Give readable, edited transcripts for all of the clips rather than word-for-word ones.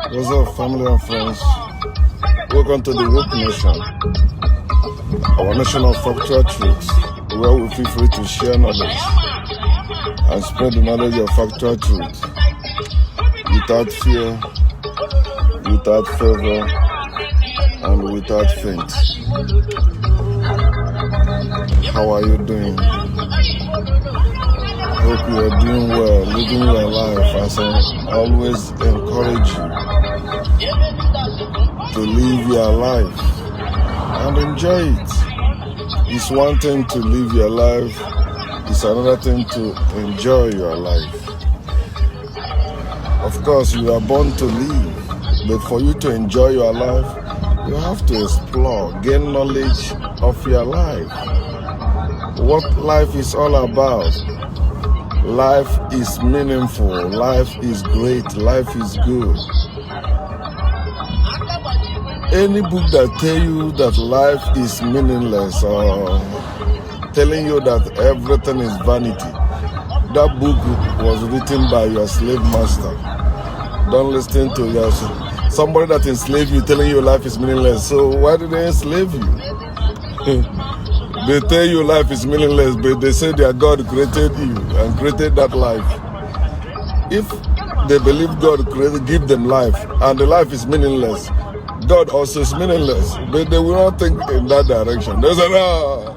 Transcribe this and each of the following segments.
What's up, family and friends? Welcome to the Woke Nation, our nation of factual truths, where we feel free to share knowledge and spread the knowledge of factual truth without fear, without favor, and without faint. How are you doing? Hope you are doing well, living your life, as I always encourage you to live your life and enjoy it. It's one thing to live your life, it's another thing to enjoy your life. Of course, you are born to live, but for you to enjoy your life, you have to explore, gain knowledge of your life. What life is all about. Life is meaningful, life is great, life is good. Any book that tells you that life is meaningless or telling you that everything is vanity, that book was written by your slave master. Don't listen to somebody that enslaved you telling you life is meaningless. So why did they enslave you? They tell you life is meaningless, but they say their God created you and created that life. If they believe God created, give them life, and the life is meaningless, God also is meaningless. But they will not think in that direction. They say, no,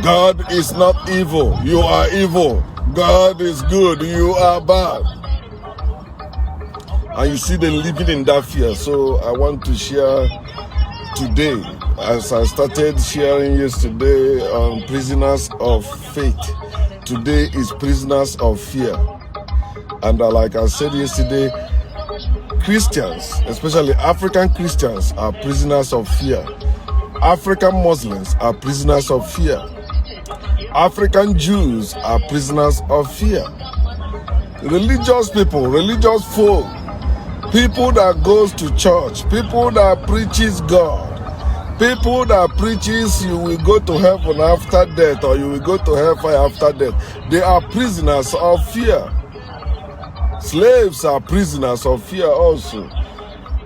God is not evil. You are evil. God is good. You are bad. And you see them living in that fear. So I want to share today, as I started sharing yesterday on prisoners of faith. Today is prisoners of fear. And like I said yesterday, Christians, especially African Christians, are prisoners of fear. African Muslims are prisoners of fear. African Jews are prisoners of fear. Religious people, religious folk, people that goes to church, people that preaches God, people that preaches you will go to heaven after death or you will go to hellfire after death, they are prisoners of fear. Slaves are prisoners of fear also,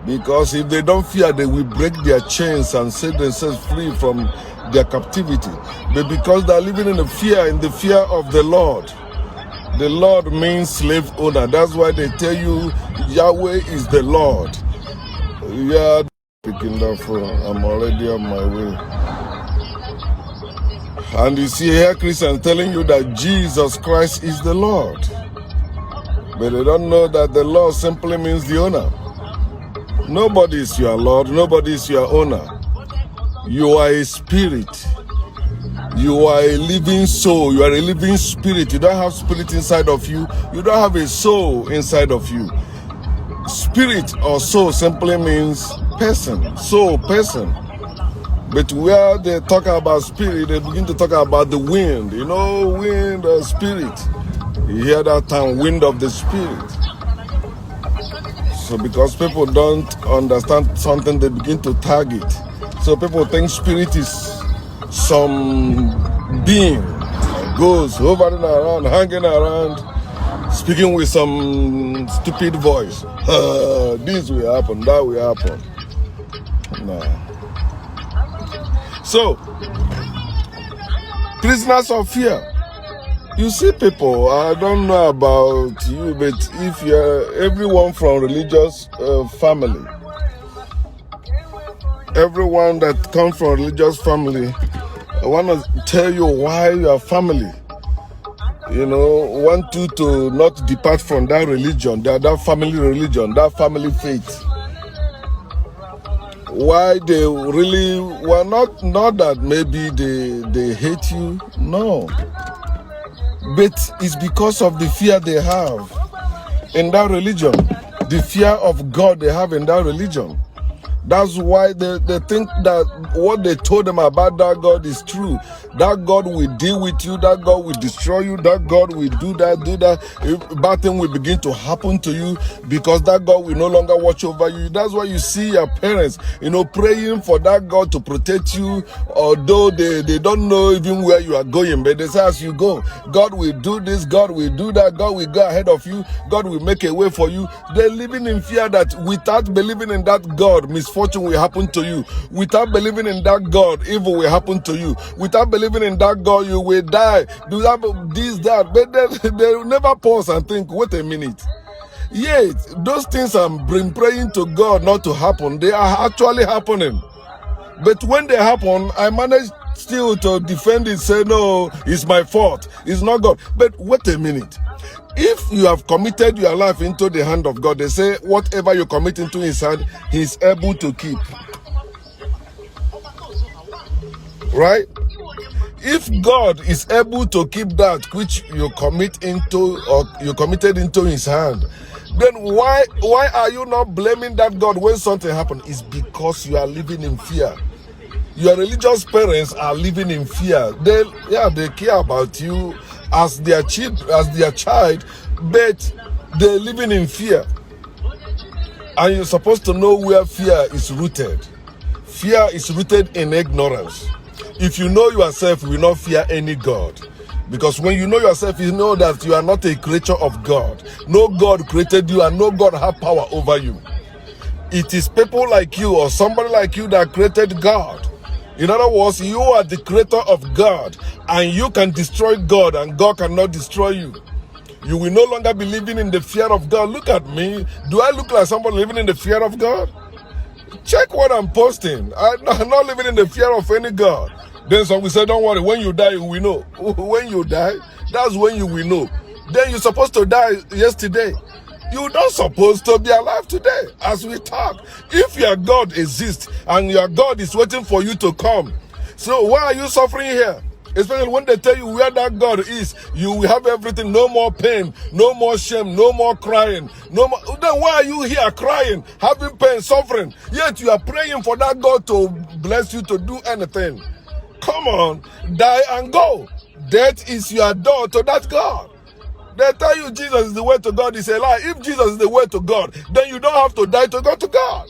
because if they don't fear, they will break their chains and set themselves free from their captivity. But because they are living in the fear of the Lord means slave owner. That's why they tell you Yahweh is the Lord. Yeah, picking the phone. I'm already on my way. And you see here Christians telling you that Jesus Christ is the Lord. But they don't know that the Lord simply means the owner. Nobody is your Lord. Nobody is your owner. You are a spirit. You are a living soul. You are a living spirit. You don't have spirit inside of you. You don't have a soul inside of you. Spirit or soul simply means person. Soul, person. But where they talk about spirit, they begin to talk about the wind. You know, wind or spirit. You hear that term, wind of the spirit. So because people don't understand something, they begin to tag it. So people think spirit is some being that goes hovering around, hanging around, speaking with some stupid voice. This will happen, that will happen. No. So, prisoners of fear. You see people, I don't know about you, but if you're everyone from religious family, everyone that comes from religious family, I want to tell you why your family, want you to not depart from that religion, that family religion, that family faith. why they really were not that maybe they hate you, no, but it's because of the fear they have in that religion, the fear of God they have in that religion. That's why they think that what they told them about that God is true. That God will deal with you, that God will destroy you, that God will do that. If bad thing will begin to happen to you because that God will no longer watch over you. That's why you see your parents, praying for that God to protect you, although they don't know even where you are going, but they say as you go, God will do this, God will do that, God will go ahead of you, God will make a way for you. They're living in fear that without believing in that God, misfortune will happen to you. Without believing in that God, evil will happen to you. Without believing in that God, you will die. Do that, this, that. But they never pause and think, wait a minute. Yet, those things I'm praying to God not to happen, they are actually happening. But when they happen, I manage still to defend it, say, no, it's my fault. It's not God. But wait a minute. If you have committed your life into the hand of God, they say whatever you commit into his hand, he's able to keep. Right? If God is able to keep that which you commit into or you committed into his hand, then why are you not blaming that God when something happens? It's because you are living in fear. Your religious parents are living in fear. They care about you as their child, but they're living in fear. And you're supposed to know where fear is rooted. Fear is rooted in ignorance. If you know yourself, you will not fear any God. Because when you know yourself, you know that you are not a creature of God. No God created you and no God has power over you. It is people like you or somebody like you that created God. In other words, you are the creator of God and you can destroy God and God cannot destroy you. You will no longer be living in the fear of God. Look at me. Do I look like somebody living in the fear of God? Check what I'm posting. I'm not living in the fear of any God. Then some will say, don't worry, when you die, you will know. When you die, that's when you will know. Then you're supposed to die yesterday. You're not supposed to be alive today as we talk. If your God exists and your God is waiting for you to come, so why are you suffering here? Especially when they tell you where that God is, you will have everything, no more pain, no more shame, no more crying, no more. Then why are you here crying, having pain, suffering? Yet you are praying for that God to bless you to do anything. Come on, die and go. Death is your door to that God. They tell you Jesus is the way to God, it's a lie. If Jesus is the way to God, then you don't have to die to go to God.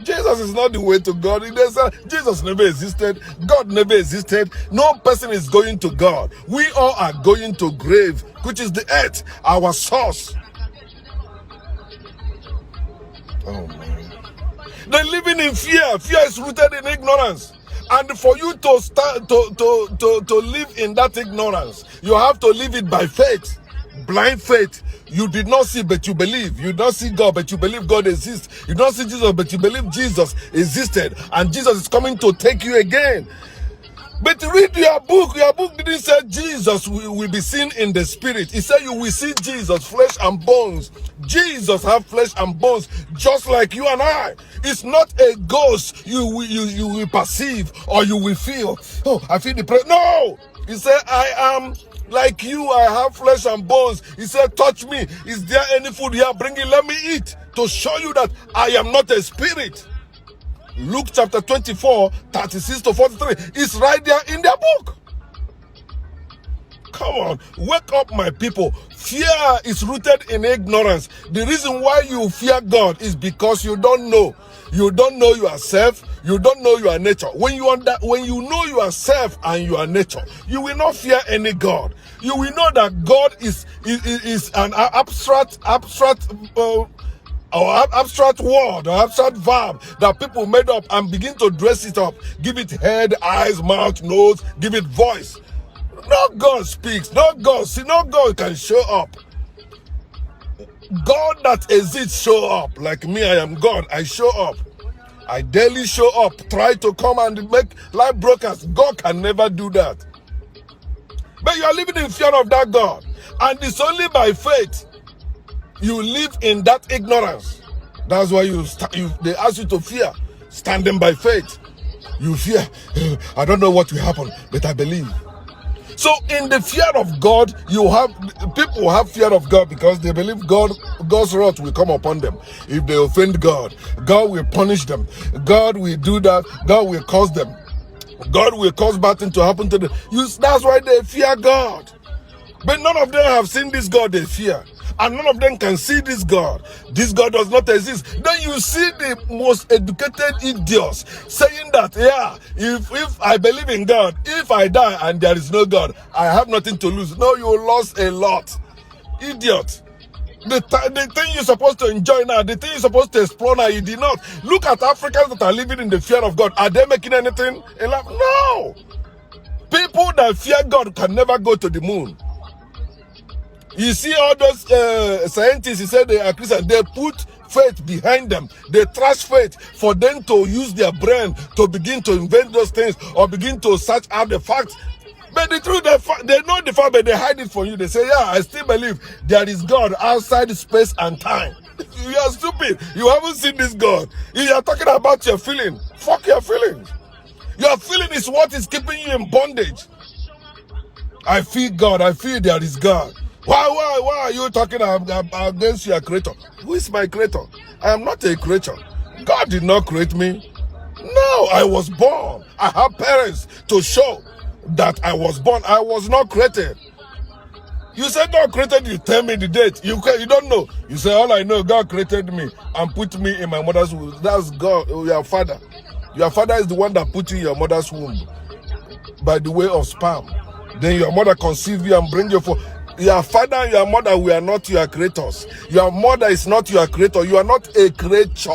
Jesus is not the way to God. Jesus never existed. God never existed. No person is going to God. We all are going to grave, which is the earth, our source. Oh man. They're living in fear. Fear is rooted in ignorance. And for you to start to live in that ignorance, you have to live it by faith. Blind faith. You did not see, but you believe. You don't see God, but you believe God exists. You don't see Jesus, but you believe Jesus existed. And Jesus is coming to take you again. But read your book. Your book didn't say Jesus will be seen in the spirit. It said you will see Jesus, flesh and bones. Jesus have flesh and bones, just like you and I. It's not a ghost you will perceive or you will feel. Oh, I feel depressed. No! He said, I am like you, I have flesh and bones. He said, touch me. Is there any food here? Bring it, let me eat. To show you that I am not a spirit. Luke chapter 24, 36 to 43. It's right there in their book. Come on, wake up my people. Fear is rooted in ignorance. The reason why you fear God is because you don't know. You don't know yourself. You don't know your nature. When you know yourself and your nature, you will not fear any God. You will know that God is an abstract word or abstract verb that people made up and begin to dress it up. Give it head, eyes, mouth, nose, give it voice. No God speaks, no God can show up. God that exists show up. Like me, I am God, I show up. I daily show up, try to come and make life broadcast. God can never do that. But you are living in fear of that God. And it's only by faith you live in that ignorance. That's why they ask you to fear. Standing by faith. You fear, I don't know what will happen, but I believe. So in the fear of God, people have fear of God because they believe God's wrath will come upon them. If they offend God, God will punish them. God will do that. God will cause them. God will cause bad things to happen to them. That's why they fear God. But none of them have seen this God they fear. And none of them can see this God. This God does not exist. Then you see the most educated idiots saying that, yeah, if I believe in God, if I die and there is no God, I have nothing to lose. No, you lost a lot. Idiot. The thing you're supposed to enjoy now, the thing you're supposed to explore now, you did not. Look at Africans that are living in the fear of God. Are they making anything in life? No. People that fear God can never go to the moon. You see all those scientists, you said they are Christian, they put faith behind them. They trash faith for them to use their brain to begin to invent those things or begin to search out the facts. But the truth, they know the fact, but they hide it from you. They say, yeah, I still believe there is God outside space and time. You are stupid. You haven't seen this God. You are talking about your feeling. Fuck your feelings. Your feeling is what is keeping you in bondage. I feel God. I feel there is God. Why are you talking against your creator? Who is my creator? I am not a creator. God did not create me. No, I was born. I have parents to show that I was born. I was not created. You say God created you, tell me the date. You don't know. You say, all I know, God created me and put me in my mother's womb. That's God, your father. Your father is the one that put you in your mother's womb by the way of sperm. Then your mother conceived you and bring you forth. Your father and your mother were not your creators. Your mother is not your creator. You are not a creature.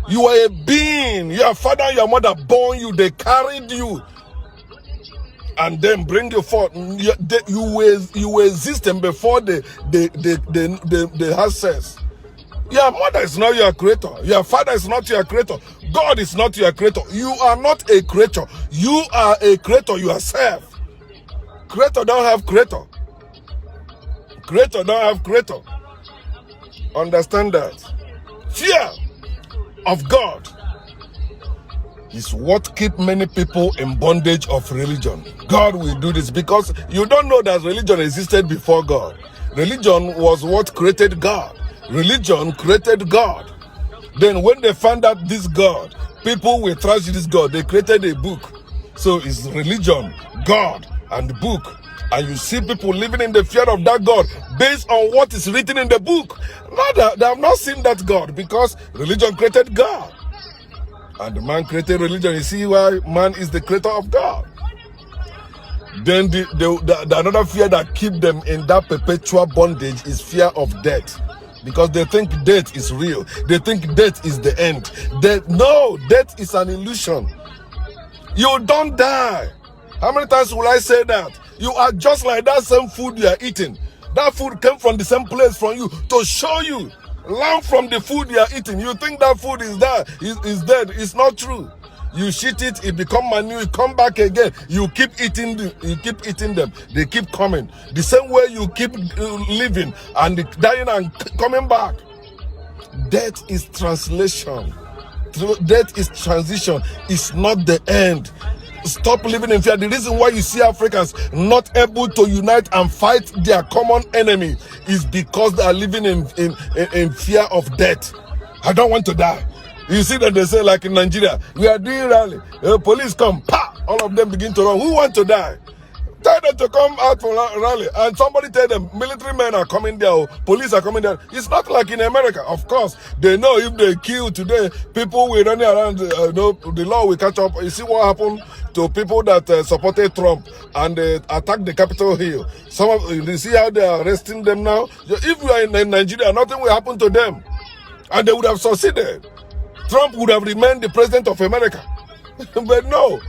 You are a being. Your father and your mother born you. They carried you and then bring you forth. You existed before they had sex. Your mother is not your creator. Your father is not your creator. God is not your creator. You are not a creator. You are a creator yourself. Creator don't have creator. Creator don't have creator. Understand that. Fear of God is what keep many people in bondage of religion. God will do this because you don't know that religion existed before God. Religion was what created God. Religion created God. Then when they found out this God, people will trash this God. They created a book. So it's religion, God, and the book. And you see people living in the fear of that God based on what is written in the book. Not that they have not seen that God because religion created God. And the man created religion. You see why man is the creator of God. Then the another fear that keep them in that perpetual bondage is fear of death. Because they think death is real. They think death is the end. No, death is an illusion. You don't die. How many times will I say that? You are just like that same food you are eating. That food came from the same place from you to show you. Learn from the food you are eating. You think that food is dead. It's not true. You shit it, it become manure, it come back again. You keep eating them. They keep coming. The same way you keep living and dying and coming back. Death is translation. Death is transition. It's not the end. Stop living in fear. The reason why you see Africans not able to unite and fight their common enemy is because they are living in fear of death. I don't want to die. You see that they say, like in Nigeria, we are doing rally. Police come, pa! All of them begin to run. Who want to die? Tell them to come out for rally. And somebody tell them, military men are coming there, or police are coming there. It's not like in America. Of course, they know if they kill today, people will run around, the law will catch up. You see what happened to people that supported Trump and attacked the Capitol Hill. You see how they are arresting them now? If you are in Nigeria, nothing will happen to them. And they would have succeeded. Trump would have remained the president of America. But no.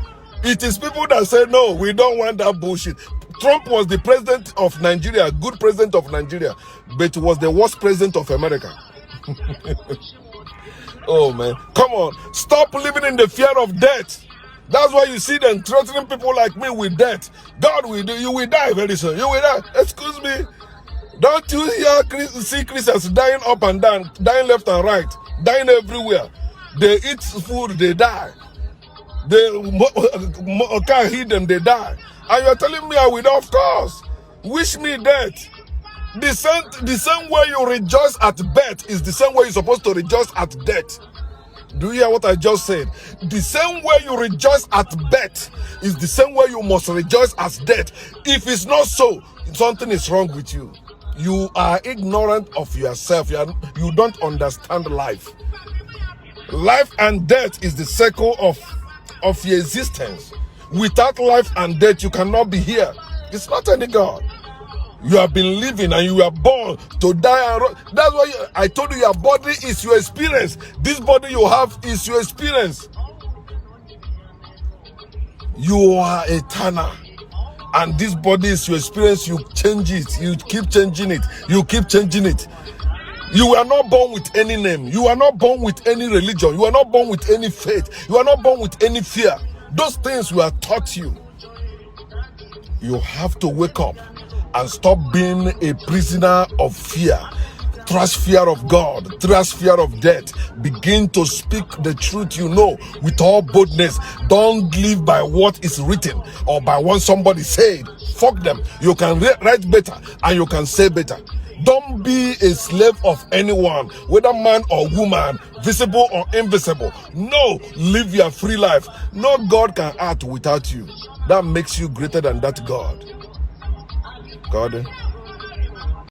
It is people that say, no, we don't want that bullshit. Trump was the president of Nigeria, good president of Nigeria, but was the worst president of America. Oh, man. Come on. Stop living in the fear of death. That's why you see them threatening people like me with death. God will do. You will die very soon. You will die. Excuse me. Don't you see Christians dying up and down, dying left and right, dying everywhere? They eat food, they die. They can't heal them, they die. And you're telling me I will, of course. Wish me death. The same way you rejoice at birth is the same way you're supposed to rejoice at death. Do you hear what I just said? The same way you rejoice at birth is the same way you must rejoice at death. If it's not so, something is wrong with you. You are ignorant of yourself. You don't understand life. Life and death is the circle of your existence. Without life and death, you cannot be here. It's not any God. You have been living and you were born to die. That's why I told you your body is your experience. This body you have is your experience. You are eternal. And this body is your experience. You change it. You keep changing it. You keep changing it. You are not born with any name. You are not born with any religion. You are not born with any faith. You are not born with any fear. Those things we are taught you. You have to wake up and stop being a prisoner of fear. Trust fear of God. Trust fear of death. Begin to speak the truth you know with all boldness. Don't live by what is written or by what somebody said. Fuck them. You can write better and you can say better. Don't be a slave of anyone, whether man or woman, visible or invisible. No, live your free life. No God can act without you. That makes you greater than that God. God.